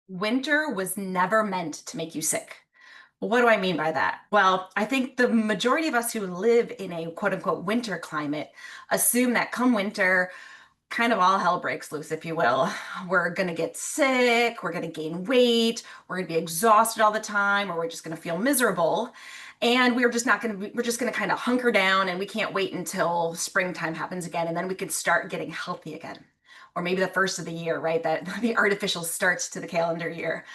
Winter was never meant to make you sick. What do I mean by that? Well, I think the majority of us who live in a quote unquote winter climate assume that come winter, kind of all hell breaks loose, if you will. We're going to get sick, we're going to gain weight, we're going to be exhausted all the time, or we're just going to feel miserable. And we're just not going to we're just going to kind of hunker down and we can't wait until springtime happens again. And then we can start getting healthy again. Or maybe the first of the year, right? That the artificial starts to the calendar year.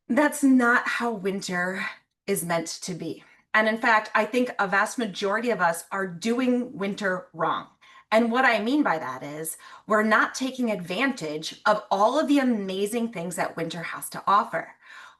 That's not how winter is meant to be. And in fact, I think a vast majority of us are doing winter wrong. And what I mean by that is we're not taking advantage of all of the amazing things that winter has to offer.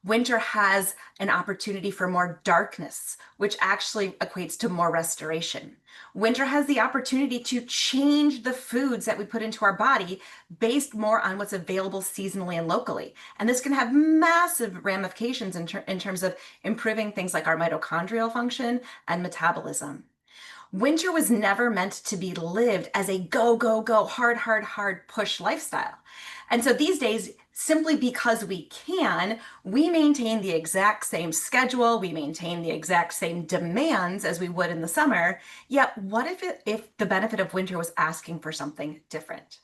Winter has an opportunity for more darkness, which actually equates to more restoration. Winter has the opportunity to change the foods that we put into our body based more on what's available seasonally and locally. And this can have massive ramifications in terms of improving things like our mitochondrial function and metabolism. Winter was never meant to be lived as a go, go, go, hard, hard, hard push lifestyle. And so these days, simply because we can, we maintain the exact same schedule, we maintain the exact same demands as we would in the summer. Yet, what if the benefit of winter was asking for something different?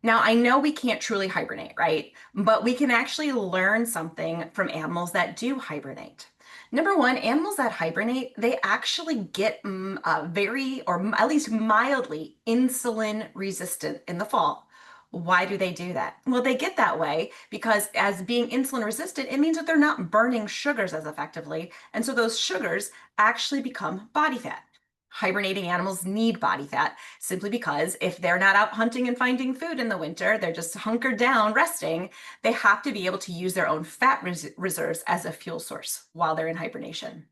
Now, I know we can't truly hibernate, right? But we can actually learn something from animals that do hibernate. Number one, animals that hibernate, they actually get very, or at least mildly, insulin resistant in the fall. Why do they do that? Well, they get that way because as being insulin resistant, it means that they're not burning sugars as effectively. And so those sugars actually become body fat. Hibernating animals need body fat simply because if they're not out hunting and finding food in the winter, they're just hunkered down resting, they have to be able to use their own fat reserves as a fuel source while they're in hibernation.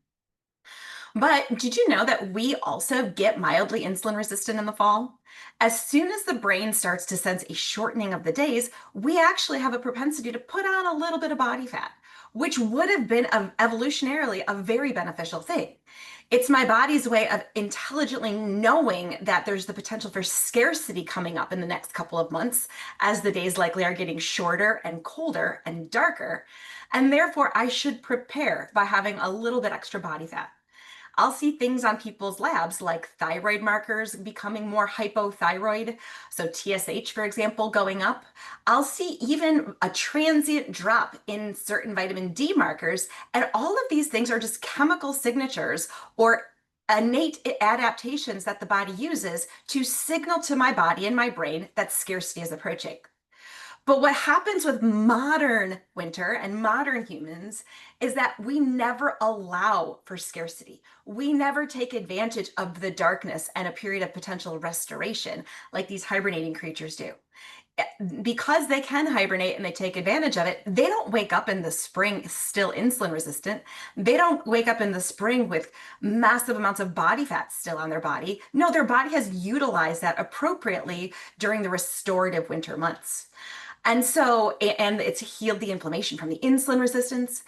But did you know that we also get mildly insulin resistant in the fall? As soon as the brain starts to sense a shortening of the days, we actually have a propensity to put on a little bit of body fat, which would have been evolutionarily a very beneficial thing. It's my body's way of intelligently knowing that there's the potential for scarcity coming up in the next couple of months, as the days likely are getting shorter and colder and darker. And therefore, I should prepare by having a little bit extra body fat. I'll see things on people's labs like thyroid markers becoming more hypothyroid. So TSH, for example, going up. I'll see even a transient drop in certain vitamin D markers. And all of these things are just chemical signatures or innate adaptations that the body uses to signal to my body and my brain that scarcity is approaching. But what happens with modern winter and modern humans is that we never allow for scarcity. We never take advantage of the darkness and a period of potential restoration like these hibernating creatures do. Because they can hibernate and they take advantage of it, they don't wake up in the spring still insulin resistant. They don't wake up in the spring with massive amounts of body fat still on their body. No, their body has utilized that appropriately during the restorative winter months. And it's healed the inflammation from the insulin resistance.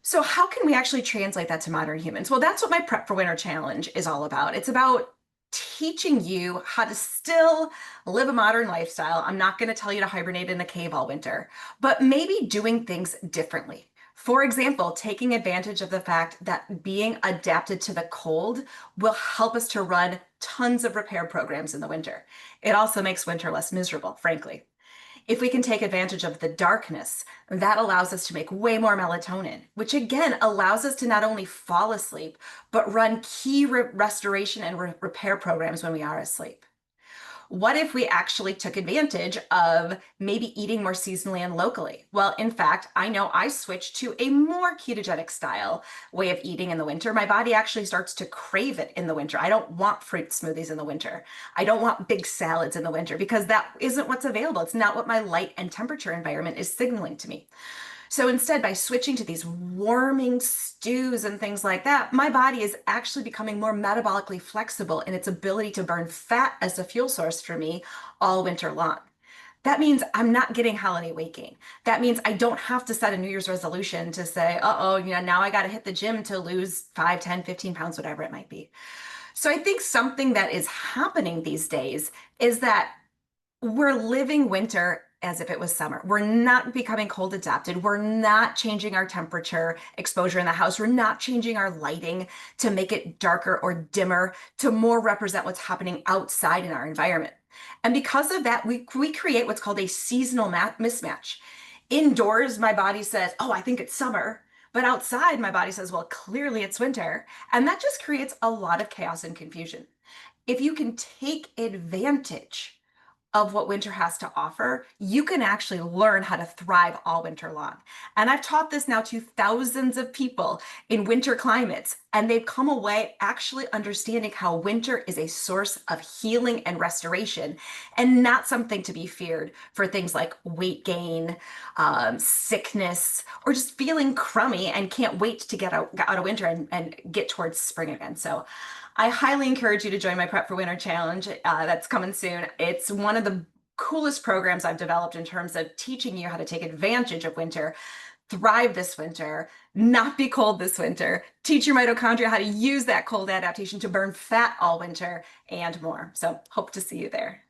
So how can we actually translate that to modern humans? Well, that's what my Prep for Winter Challenge is all about. It's about teaching you how to still live a modern lifestyle. I'm not going to tell you to hibernate in a cave all winter, but maybe doing things differently. For example, taking advantage of the fact that being adapted to the cold will help us to run tons of repair programs in the winter. It also makes winter less miserable, frankly. If we can take advantage of the darkness, that allows us to make way more melatonin, which again allows us to not only fall asleep, but run key restoration and repair programs when we are asleep. What if we actually took advantage of maybe eating more seasonally and locally? Well, in fact, I know I switched to a more ketogenic style way of eating in the winter. My body actually starts to crave it in the winter. I don't want fruit smoothies in the winter. I don't want big salads in the winter because that isn't what's available. It's not what my light and temperature environment is signaling to me. So instead, by switching to these warming stews and things like that, my body is actually becoming more metabolically flexible in its ability to burn fat as a fuel source for me all winter long. That means I'm not getting holiday weight gain. That means I don't have to set a New Year's resolution to say, uh-oh, now I got to hit the gym to lose 5, 10, 15 pounds, whatever it might be. So I think something that is happening these days is that we're living winter as if it was summer. We're not becoming cold adapted. We're not changing our temperature exposure in the house. We're not changing our lighting to make it darker or dimmer to more represent what's happening outside in our environment. And because of that, we create what's called a seasonal mismatch. Indoors, my body says, oh, I think it's summer. But outside, my body says, well, clearly it's winter. And that just creates a lot of chaos and confusion. If you can take advantage of what winter has to offer, you can actually learn how to thrive all winter long. And I've taught this now to thousands of people in winter climates, and they've come away actually understanding how winter is a source of healing and restoration and not something to be feared for things like weight gain, sickness, or just feeling crummy and can't wait to get out of winter and get towards spring again. So I highly encourage you to join my Prep for Winter Challenge. That's coming soon. It's one of the coolest programs I've developed in terms of teaching you how to take advantage of winter, thrive this winter, not be cold this winter, teach your mitochondria how to use that cold adaptation to burn fat all winter, and more. So hope to see you there.